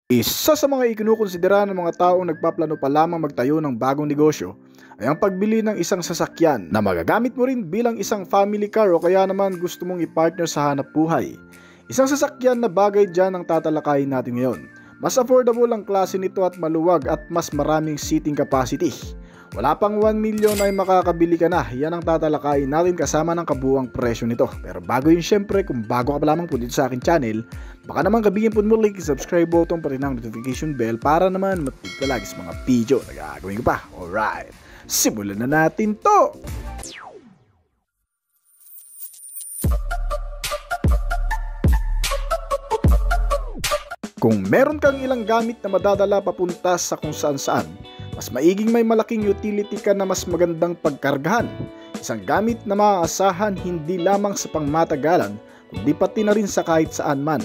Isa sa mga ikinukonsidera ng mga taong nagpaplano pa lamang magtayo ng bagong negosyo ay ang pagbili ng isang sasakyan na magagamit mo rin bilang isang family car o kaya naman gusto mong i-partner sa hanap buhay. Isang sasakyan na bagay dyan ang tatalakayin natin ngayon. Mas affordable ang klase nito at maluwag at mas maraming seating capacity. Wala pang 1 million ay makakabili ka na. Yan ang tatalakayin natin kasama ng kabuuang presyo nito. Pero bago yun, syempre, kung bago ka pa lamang po dito sa akin channel, baka naman kabigyan po mo like, subscribe button pati ng notification bell para naman matipid ka lagi sa mga video na gagawin ko pa. Alright, simulan na natin to! Kung meron kang ilang gamit na madadala papunta sa kung saan-saan, mas maiging may malaking utility ka na mas magandang pagkargahan. Isang gamit na maaasahan hindi lamang sa pangmatagalan, kundi pati na rin sa kahit saan man.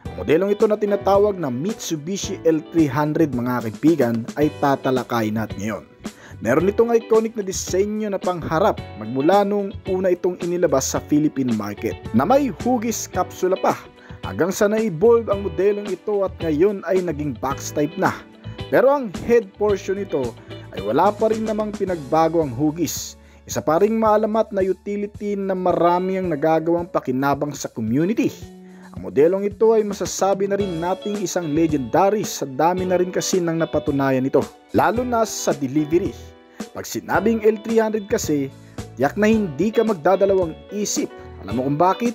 Ang modelong ito na tinatawag na Mitsubishi L300 mga kaibigan ay tatalakayin natin ngayon. Meron itong iconic na disenyo na pangharap magmula nung una itong inilabas sa Philippine market, na may hugis kapsula pa hanggang sa na-evolve ang modelong ito at ngayon ay naging box type na. Pero ang head portion nito ay wala pa rin namang pinagbago ang hugis. Isa pa ring maalamat na utility na marami ang nagagawang pakinabang sa community. Ang modelong ito ay masasabi na rin nating isang legendary sa dami na rin kasi nang napatunayan nito, lalo na sa delivery. Pag sinabing L300 kasi, tiyak na hindi ka magdadalawang isip. Alam mo kung bakit?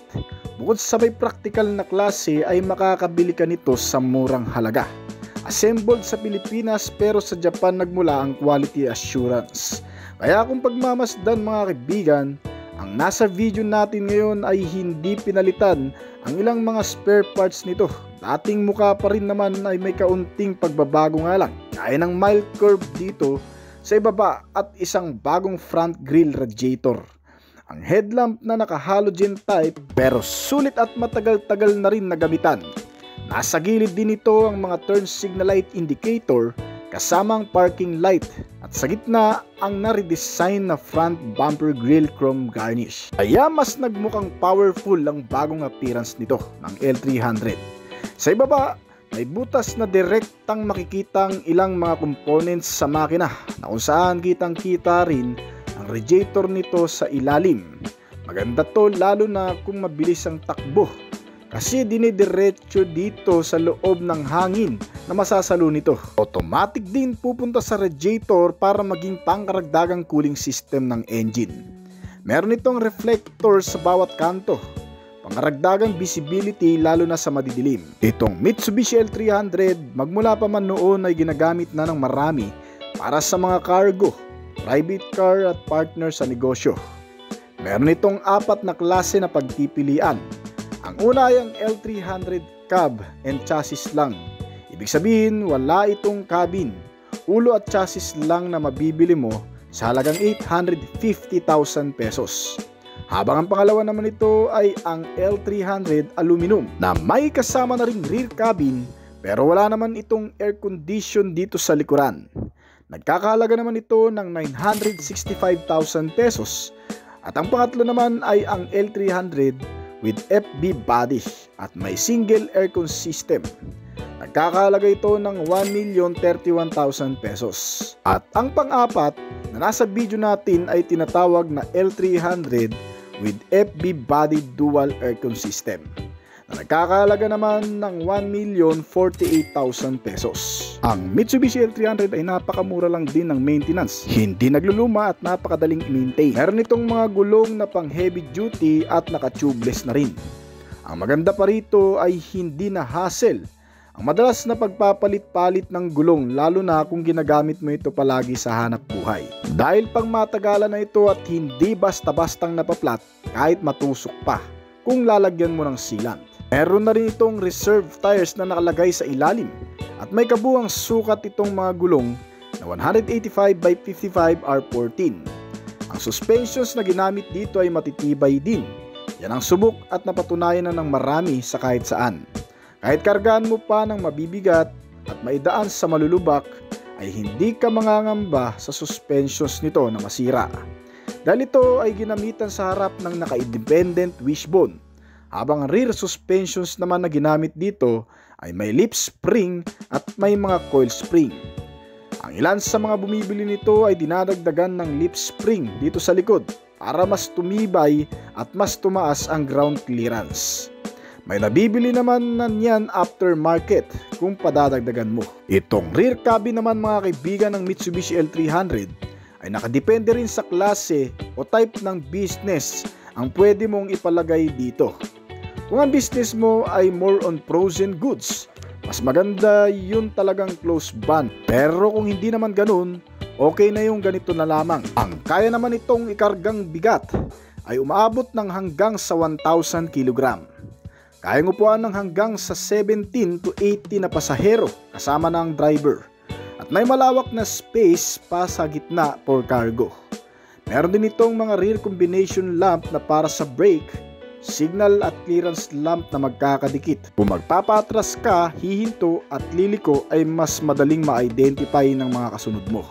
Bukod sa may practical na klase ay makakabili ka nito sa murang halaga. Assembled sa Pilipinas pero sa Japan nagmula ang quality assurance. Kaya kung pagmamasdan mga kaibigan, ang nasa video natin ngayon ay hindi pinalitan ang ilang mga spare parts nito. Dating mukha pa rin naman ay may kaunting pagbabago nga lang, gaya ng mild curve dito sa ibaba at isang bagong front grille radiator. Ang headlamp na naka-halogen type pero sulit at matagal-tagal na rin nagamitan. Nasa gilid din ito ang mga turn signal light indicator kasamang parking light at sa gitna ang na-redesign na front bumper grille chrome garnish. Kaya mas nagmukhang powerful ang bagong appearance nito ng L300. Sa ibaba, may butas na direktang makikita ang ilang mga components sa makina na kung saan kitang-kita rin ang radiator nito sa ilalim. Maganda to lalo na kung mabilis ang takbo, kasi dinidiretso dito sa loob ng hangin na masasalo nito. Automatic din pupunta sa radiator para maging pangkaragdagang cooling system ng engine. Meron itong reflector sa bawat kanto, pangkaragdagang visibility lalo na sa madidilim. Itong Mitsubishi L300 magmula pa man noon ay ginagamit na ng marami para sa mga cargo, private car at partner sa negosyo. Meron itong 4 na klase na pagpipilian. Ang una ay ang L300 cab and chassis lang. Ibig sabihin wala itong cabin, ulo at chassis lang na mabibili mo sa halagang 850,000 pesos. Habang ang pangalawa naman ito ay ang L300 aluminum na may kasama na ring rear cabin pero wala naman itong air condition dito sa likuran. Nagkakahalaga naman ito ng 965,000 pesos. At ang pangatlo naman ay ang L300 with FB body at may single aircon system. Nagkakahalaga ito ng 1,031,000 pesos. At ang pang-apat na nasa video natin ay tinatawag na L300 with FB body dual aircon system na nagkakahalaga naman ng 1,048,000 pesos. Ang Mitsubishi L300 ay napakamura lang din ng maintenance, hindi nagluluma at napakadaling i-maintain. Meron itong mga gulong na pang heavy duty at naka-tubeless na rin. Ang maganda pa rito ay hindi na hassle ang madalas na pagpapalit-palit ng gulong, lalo na kung ginagamit mo ito palagi sa hanap buhay. Dahil pang matagalan na ito at hindi basta-bastang napaplat kahit matusok pa kung lalagyan mo ng sealant. Meron na rin itong reserve tires na nakalagay sa ilalim at may kabuuang sukat itong mga gulong na 185 by 55 R14. Ang suspensions na ginamit dito ay matitibay din. Yan ang subok at napatunayan na ng marami sa kahit saan. Kahit kargaan mo pa ng mabibigat at maidaan sa malulubak ay hindi ka mangangamba sa suspensions nito na masira. Dahil ito ay ginamitan sa harap ng naka-independent wishbone, habang ang rear suspensions naman na ginamit dito ay may lip spring at may mga coil spring. Ang ilan sa mga bumibili nito ay dinadagdagan ng lip spring dito sa likod para mas tumibay at mas tumaas ang ground clearance. May nabibili naman na niyan aftermarket kung padadagdagan mo. Itong rear cabin naman mga kaibigan ng Mitsubishi L300 ay nakadepende rin sa klase o type ng business ang pwede mong ipalagay dito. Kung ang business mo ay more on frozen goods, mas maganda yun talagang close van. Pero kung hindi naman ganun, okay na yung ganito na lamang. Ang kaya naman itong ikargang bigat ay umaabot ng hanggang sa 1,000 kg. Kayang upuan ng hanggang sa 17 to 80 na pasahero kasama ng driver. At may malawak na space pa sa gitna for cargo. Meron din itong mga rear combination lamp na para sa brake, signal at clearance lamp na magkakadikit. Kung magpapatras ka, hihinto at liliko ay mas madaling ma-identify ng mga kasunod mo.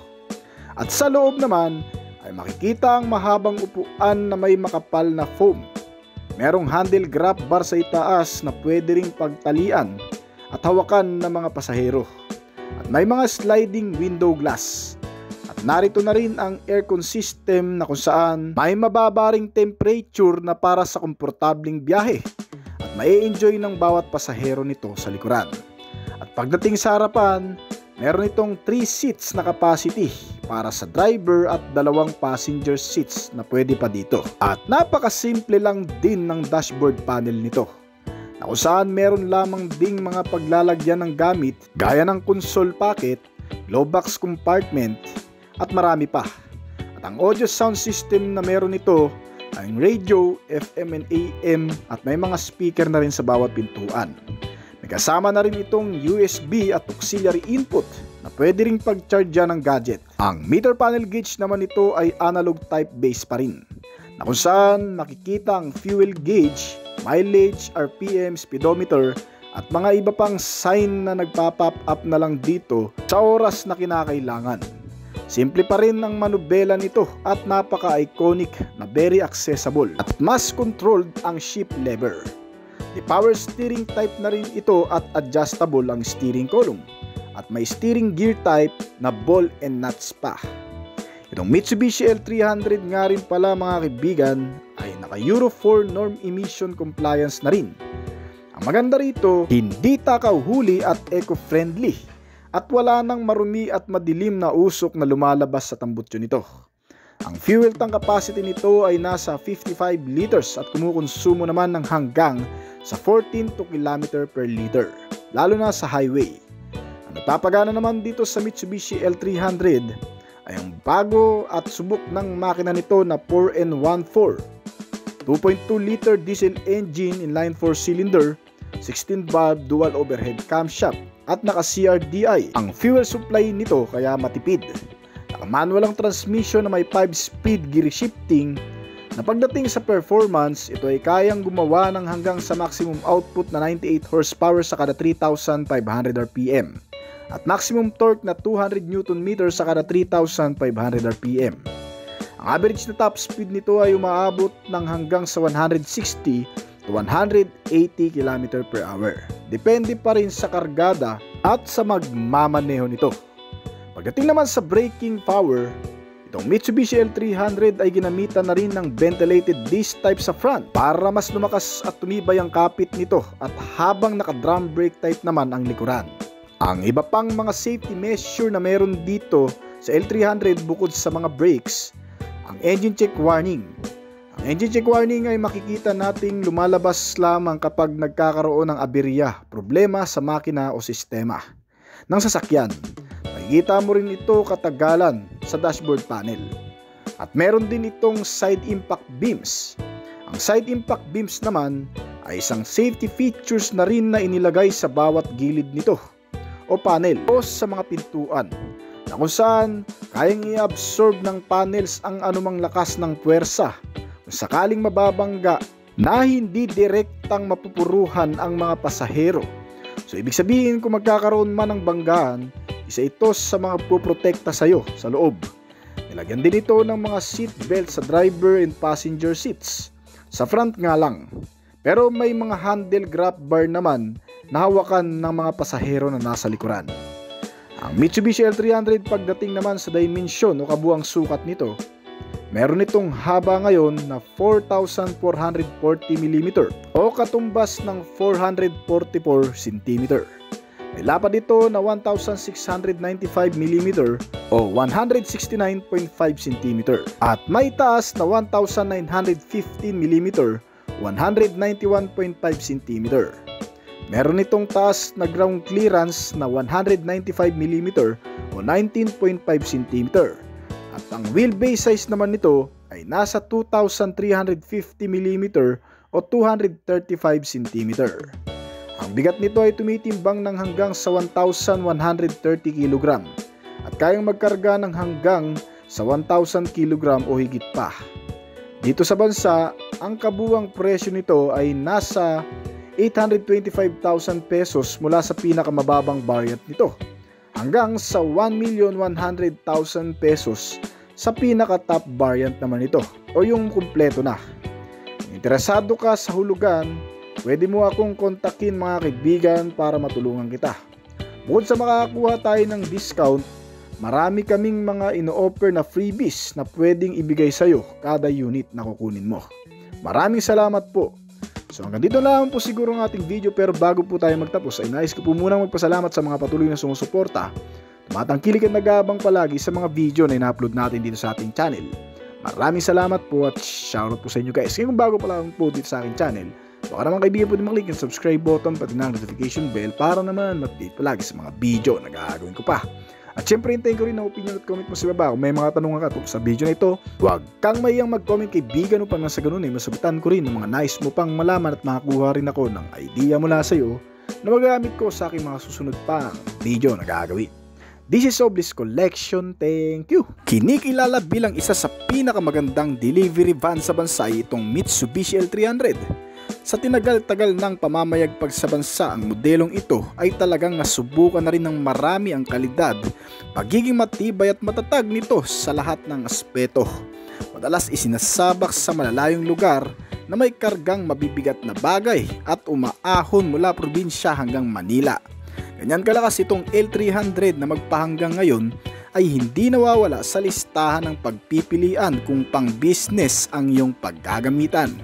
At sa loob naman ay makikita ang mahabang upuan na may makapal na foam. Merong handle grab bar sa itaas na pwede ring pagtalian at hawakan ng mga pasahero. At may mga sliding window glass. At narito na rin ang aircon system na kung saan may mababaring temperature na para sa komportabling biyahe at mai-enjoy ng bawat pasahero nito sa likuran. At pagdating sa harapan, meron itong 3 seats na capacity para sa driver at 2 passenger seats na pwede pa dito. At napakasimple lang din ng dashboard panel nito, na kung saan meron lamang ding mga paglalagyan ng gamit gaya ng console pocket, glove box compartment at marami pa. At ang audio sound system na meron nito ay radio, FM and AM at may mga speaker na rin sa bawat pintuan. May kasama na rin itong USB at auxiliary input na pwede ring pag-charge ng gadget. Ang meter panel gauge naman nito ay analog type base pa rin, na kung saan makikita ang fuel gauge, mileage, RPM, speedometer at mga iba pang sign na nagpa-pop up na lang dito sa oras na kinakailangan. Simple pa rin ang manubela nito at napaka-iconic na very accessible at mas controlled ang shift lever. The power steering type na rin ito at adjustable ang steering column at may steering gear type na ball and nuts pa. Itong Mitsubishi L300 nga rin pala mga kaibigan ay naka Euro 4 norm emission compliance na rin. Ang maganda rito, hindi takaw huli at eco-friendly at wala nang marumi at madilim na usok na lumalabas sa tambutso nito. Ang fuel tank capacity nito ay nasa 55 liters at kumukonsumo naman ng hanggang sa 14 km per liter, lalo na sa highway. Ang nagpapagana naman dito sa Mitsubishi L300 ay ang bago at subok ng makina nito na 4N14, 2.2 liter diesel engine inline 4 cylinder, 16 valve dual overhead camshaft at naka CRDI ang fuel supply nito kaya matipid. Naka manual ang transmission na may 5-speed gear shifting na pagdating sa performance, ito ay kayang gumawa ng hanggang sa maximum output na 98 horsepower sa kada 3,500 RPM at maximum torque na 200 Nm sa kada 3,500 RPM. Ang average na top speed nito ay umaabot ng hanggang sa 160 to 180 km per hour. Depende pa rin sa kargada at sa magmamaneho nito. Pagdating naman sa braking power, itong Mitsubishi L300 ay ginamitan na rin ng ventilated disc type sa front para mas lumakas at tumibay ang kapit nito at habang naka-drum brake type naman ang likuran. Ang iba pang mga safety measure na meron dito sa L300 bukod sa mga brakes, ang engine check warning. Ang engine check warning ay makikita nating lumalabas lamang kapag nagkakaroon ng aberya, problema sa makina o sistema ng sasakyan. Makikita mo rin ito katagalan sa dashboard panel. At meron din itong side impact beams. Ang side impact beams naman ay isang safety features na rin na inilagay sa bawat gilid nito o panel o sa mga pintuan, na kung saan kayang i-absorb ng panels ang anumang lakas ng puwersa kung sakaling mababangga na hindi direktang mapupuruhan ang mga pasahero. So ibig sabihin kung magkakaroon man ng banggaan, isa ito sa mga puprotekta sa iyo sa loob. Nilagyan din ito ng mga seat belt sa driver and passenger seats. Sa front nga lang. Pero may mga handle grab bar naman na hawakan ng mga pasahero na nasa likuran. Ang Mitsubishi L300 pagdating naman sa dimensyon o kabuang sukat nito, meron itong haba ngayon na 4,440 mm o katumbas ng 444 cm. May lapad ito na 1,695 mm o 169.5 cm at may taas na 1,915 mm 191.5 cm. Meron itong taas na ground clearance na 195 mm o 19.5 cm. At ang wheelbase size naman nito ay nasa 2,350 mm o 235 cm. Ang bigat nito ay tumitimbang ng hanggang sa 1,130 kg at kayang magkarga ng hanggang sa 1,000 kg o higit pa. Dito sa bansa, ang kabuwang presyo nito ay nasa 825,000 pesos mula sa pinakamababang variant nito hanggang sa 1,100,000 pesos sa pinaka-top variant naman nito o yung kumpleto na. Kung interesado ka sa hulugan, pwede mo akong kontakin mga kaibigan para matulungan kita. Bukod sa makakakuha tayo ng discount, marami kaming mga ino-offer na freebies na pwedeng ibigay sa'yo kada unit na kukunin mo. Maraming salamat po. So hanggang dito lang po siguro ang ating video, pero bago po tayo magtapos ay nais ko po munang magpasalamat sa mga patuloy na sumusuporta, tumatangkilik at nag-aabang palagi sa mga video na ina-upload natin dito sa ating channel. Maraming salamat po at shoutout po sa inyo guys. Kung bago pa lang po dito sa aking channel, baka naman kaibigan po din maklik yung subscribe button pati ng notification bell para naman mag-update palagi sa mga video na gagawin ko pa. At syempre hintayin ko rin ang opinion at comment mo sa baba kung may mga tanong ka tungkol sa video na ito. Huwag kang mayang mag-comment kaibigan upang nasa ganun ay masagutan ko rin ng mga nais mo pang malaman at makakuha rin ako ng idea mula sa iyo na magagamit ko sa aking mga susunod pang video na gagawin. This is Oblis Collection, thank you! Kinikilala bilang isa sa pinakamagandang delivery van sa bansa itong Mitsubishi L300. Sa tinagal-tagal ng pamamayagpag sa bansa, ang modelong ito ay talagang nasubukan na rin ng marami ang kalidad, pagiging matibay at matatag nito sa lahat ng aspeto. Madalas isinasabak sa malalayong lugar na may kargang mabibigat na bagay at umaahon mula probinsya hanggang Manila. Ganyan kalakas itong L300 na magpahanggang ngayon ay hindi nawawala sa listahan ng pagpipilian kung pang business ang iyong paggagamitan.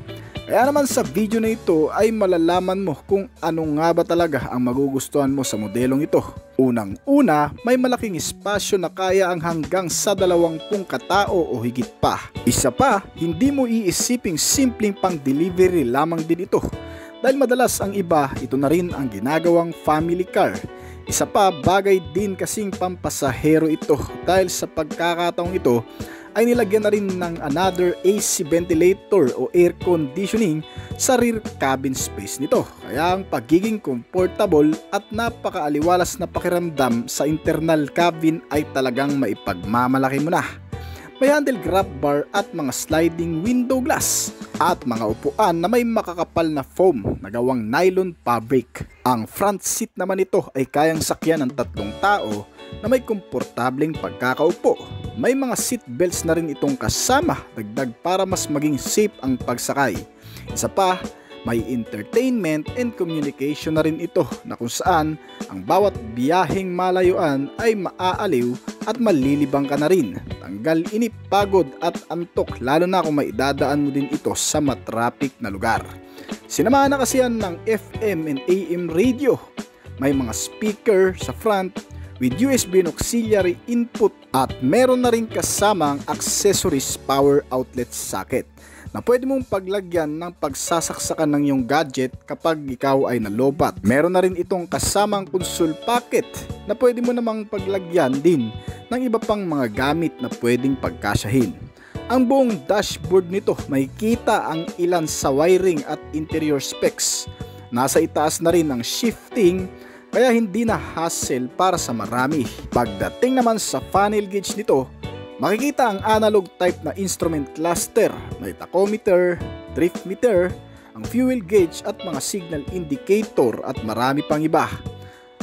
Kaya naman sa video na ito ay malalaman mo kung ano nga ba talaga ang magugustuhan mo sa modelong ito. Unang-una, may malaking espasyo na kaya ang hanggang sa 20 katao o higit pa. Isa pa, hindi mo iisiping simpleng pang delivery lamang din ito. Dahil madalas ang iba, ito na rin ang ginagawang family car. Isa pa, bagay din kasing pampasahero ito dahil sa pagkakataong ito ay nilagyan na rin ng another AC ventilator o air conditioning sa rear cabin space nito. Kaya ang pagiging comfortable at napakaaliwalas na pakiramdam sa internal cabin ay talagang maipagmamalaki mo na. May handle grab bar at mga sliding window glass at mga upuan na may makakapal na foam na gawang nylon fabric. Ang front seat naman nito ay kayang sakyan ng 3 tao na may komportableng pagkakaupo. May mga seat belts na rin itong kasama, dagdag para mas maging safe ang pagsakay. Isa pa, may entertainment and communication na rin ito na kung saan ang bawat biyaheng malayuan ay maaaliw at malilibang ka na rin. Tanggal inip, pagod at antok, lalo na kung may idadaan mo din ito sa matraffic na lugar. Sinamahan na kasi yan ng FM and AM radio. May mga speaker sa front with USB and auxiliary input at meron na rin kasamang accessories power outlet socket na pwede mong paglagyan ng pagsasaksakan ng iyong gadget kapag ikaw ay nalobat. Meron na rin itong kasamang console pocket na pwede mo namang paglagyan din ng iba pang mga gamit na pwedeng pagkasyahin. Ang buong dashboard nito makikita ang ilan sa wiring at interior specs. Nasa itaas na rin ang shifting, kaya hindi na hassle para sa marami. Pagdating naman sa funnel gauge nito, makikita ang analog type na instrument cluster, may tachometer, drift meter, ang fuel gauge at mga signal indicator at marami pang iba.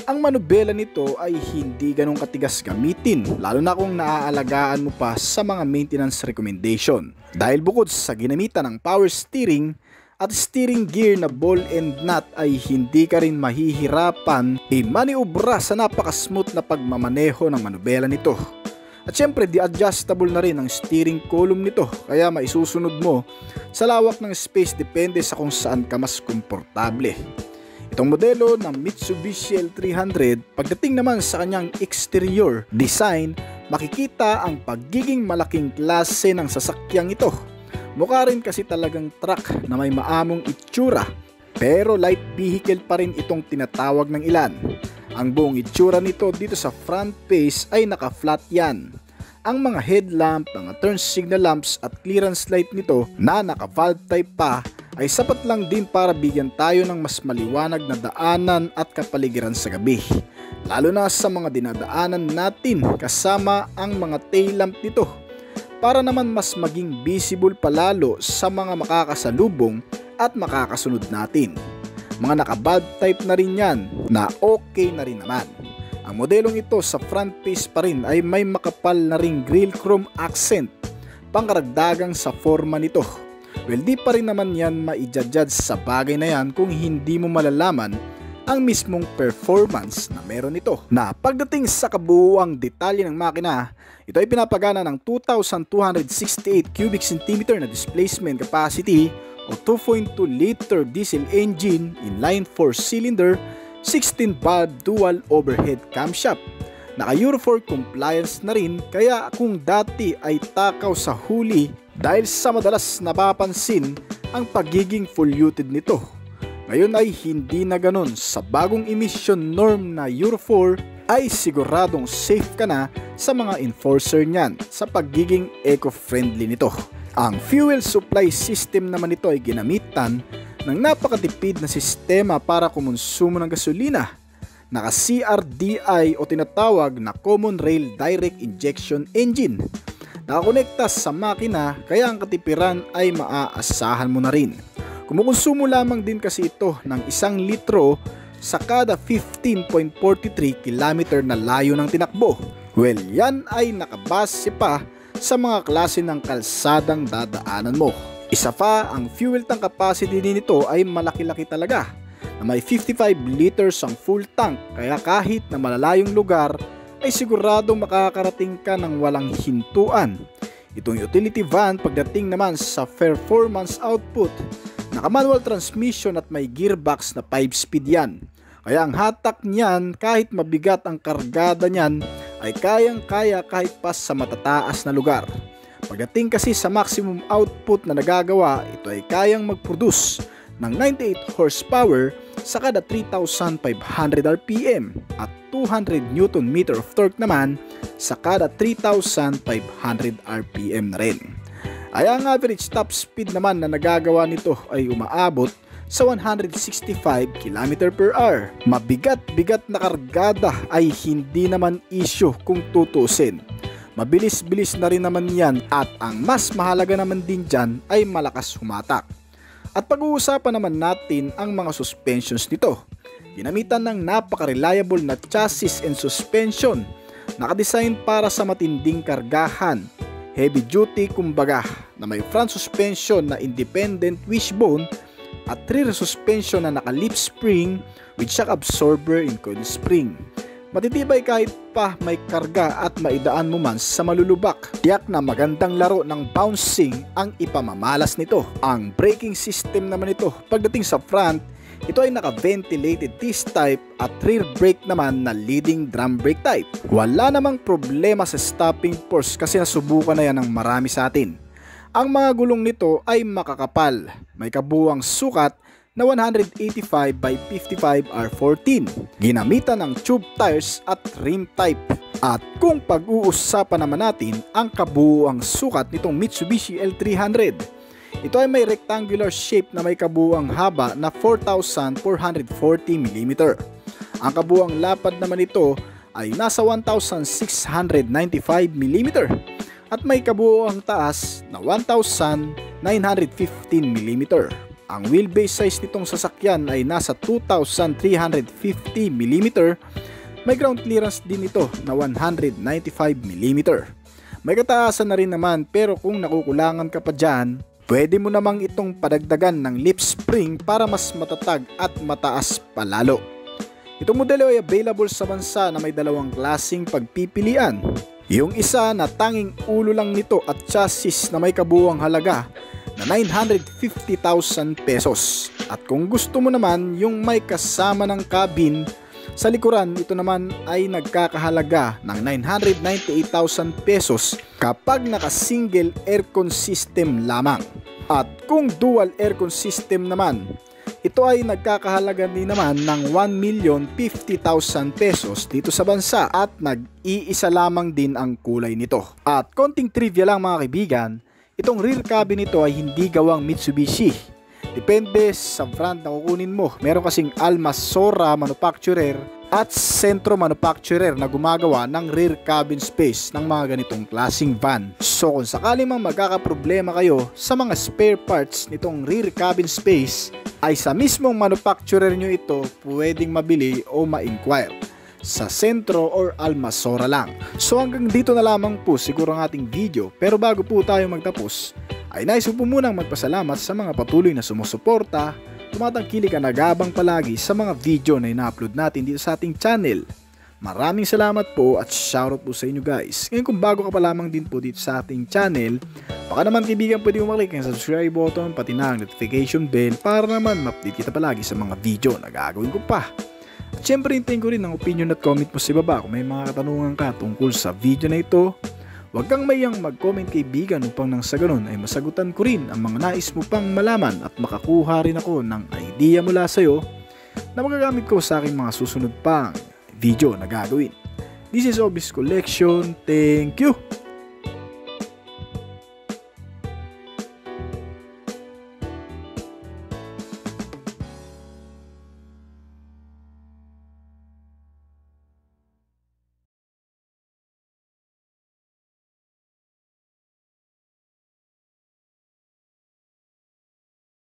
Ang manubela nito ay hindi ganong katigas gamitin, lalo na kung naaalagaan mo pa sa mga maintenance recommendation. Dahil bukod sa ginamitan ng power steering, at steering gear na ball and nut ay hindi ka rin mahihirapan i-maniobra sa napaka-smooth na pagmamaneho ng manubela nito. At syempre di-adjustable na rin ang steering column nito kaya maisusunod mo sa lawak ng space depende sa kung saan ka mas komportable. Itong modelo ng Mitsubishi L300 pagdating naman sa kanyang exterior design, makikita ang pagiging malaking klase ng sasakyang ito. Mukha rin kasi talagang truck na may maamong itsura, pero light vehicle pa rin itong tinatawag ng ilan. Ang buong itsura nito dito sa front face ay naka-flat yan. Ang mga headlamp, mga turn signal lamps at clearance light nito na naka-valve type pa ay sapat lang din para bigyan tayo ng mas maliwanag na daanan at kapaligiran sa gabi. Lalo na sa mga dinadaanan natin kasama ang mga tail lamp nito. Para naman mas maging visible palalo sa mga makakasalubong at makakasunod natin. Mga naka-valve type na rin yan na okay na rin naman. Ang modelong ito sa front face pa rin ay may makapal na ring grille chrome accent, pangkaragdagang sa forma nito. Well, di pa rin naman yan maijajudge sa bagay na yan kung hindi mo malalaman ang mismong performance na meron ito. Na pagdating sa kabuuang detalye ng makina, ito ay pinapagana ng 2,268 cubic centimeter na displacement capacity o 2.2 liter diesel engine, inline 4-cylinder, 16-valve dual overhead camshaft. Naka Euro 4 compliance na rin kaya kung dati ay takaw sa huli dahil sa madalas napapansin ang pagiging polluted nito, ngayon ay hindi na ganun. Sa bagong emission norm na Euro 4 ay siguradong safe ka na sa mga enforcer niyan sa pagiging eco-friendly nito. Ang fuel supply system naman nito ay ginamitan ng napakatipid na sistema para kumonsumo ng gasolina. Naka CRDI o tinatawag na Common Rail Direct Injection Engine. Nakakonekta sa makina kaya ang katipiran ay maaasahan mo na rin. Kumukonsumo lamang din kasi ito ng 1 litro sa kada 15.43 km na layo ng tinakbo. Well, yan ay nakabase pa sa mga klase ng kalsadang dadaanan mo. Isa pa, ang fuel tank capacity din nito ay malaki-laki talaga, na may 55 liters ang full tank kaya kahit na malalayong lugar ay siguradong makakarating ka ng walang hintuan. Itong utility van pagdating naman sa performance output, naka-manual transmission at may gearbox na 5-speed yan. Kaya ang hatak niyan kahit mabigat ang kargada niyan ay kayang-kaya kahit pa sa matataas na lugar. Pagdating kasi sa maximum output na nagagawa, ito ay kayang mag-produce ng 98 horsepower sa kada 3,500 RPM at 200 Nm of torque naman sa kada 3,500 RPM na rin. Ay ang average top speed naman na nagagawa nito ay umaabot sa 165 km/h. Mabigat-bigat na kargada ay hindi naman issue kung tutusin. Mabilis-bilis na rin naman yan at ang mas mahalaga naman din dyan ay malakas humatak. At pag-uusapan naman natin ang mga suspensions nito. Ginamitan ng napaka-reliable na chassis and suspension. Nakadesign para sa matinding kargahan. Heavy duty kumbaga, na may front suspension na independent wishbone at rear suspension na naka-leaf spring with shock absorber and coil spring. Matitibay kahit pa may karga at maidaan mo man sa malulubak. Tiyak na magandang laro ng bouncing ang ipamamalas nito. Ang braking system naman ito, pagdating sa front, ito ay naka-ventilated disc type at rear brake naman na leading drum brake type. Wala namang problema sa stopping force kasi nasubukan na yan ng marami sa atin. Ang mga gulong nito ay makakapal. May kabuuang sukat na 185 by 55 R14. Ginamitan ng tube tires at rim type. At kung pag-uusapan naman natin ang kabuuang sukat nitong Mitsubishi L300, ito ay may rectangular shape na may kabuuang haba na 4,440 mm. Ang kabuuang lapad naman ito ay nasa 1,695 mm at may kabuuang taas na 1,915 mm. Ang wheelbase size nitong sasakyan ay nasa 2,350 mm. May ground clearance din ito na 195 mm. May kataasan na rin naman pero kung nakukulangan ka pa dyan, Pwede mo namang itong padagdagan ng lip spring para mas matatag at mataas palalo. Itong modelo ay available sa bansa na may dalawang klaseng pagpipilian. Yung isa na tanging ulo lang nito at chassis na may kabuuang halaga na 950,000 pesos. At kung gusto mo naman yung may kasama ng cabin sa likuran, ito naman ay nagkakahalaga ng 998,000 pesos kapag naka-single aircon system lamang. At kung dual aircon system naman, ito ay nagkakahalaga din naman ng 1,050,000 pesos dito sa bansa at nag-iisa lamang din ang kulay nito. At konting trivia lang mga kaibigan, itong rear cabin nito ay hindi gawang Mitsubishi. Depende sa brand na kukunin mo. Meron kasing Almasora manufacturer at Centro manufacturer na gumagawa ng rear cabin space ng mga ganitong klaseng van. So kung sakali mang magkakaproblema kayo sa mga spare parts nitong rear cabin space, ay sa mismong manufacturer nyo ito pwedeng mabili o ma-inquire sa Centro or Almasora lang. So hanggang dito na lamang po siguro ang ating video, pero bago po tayo magtapos ay nais po munang magpasalamat sa mga patuloy na sumusuporta, tumatangkilik at nag-aabang palagi sa mga video na ina-upload natin dito sa ating channel. Maraming salamat po at shoutout po sa inyo guys. Ngayon kung bago ka pa lamang din po dito sa ating channel, baka naman kaibigan pwede mo maklik ang subscribe button pati na ang notification bell para naman ma-update kita palagi sa mga video na gagawin ko pa. At syempre hintayin ko rin ang opinion at comment mo sa baba kung may mga katanungan ka tungkol sa video na ito. Huwag kang mayang mag-comment kaibigan upang nang sa ganun ay masagutan ko rin ang mga nais mo pang malaman at makakuha rin ako ng idea mula sa'yo na magagamit ko sa aking mga susunod pang video na gagawin. This is Obis Collection. Thank you!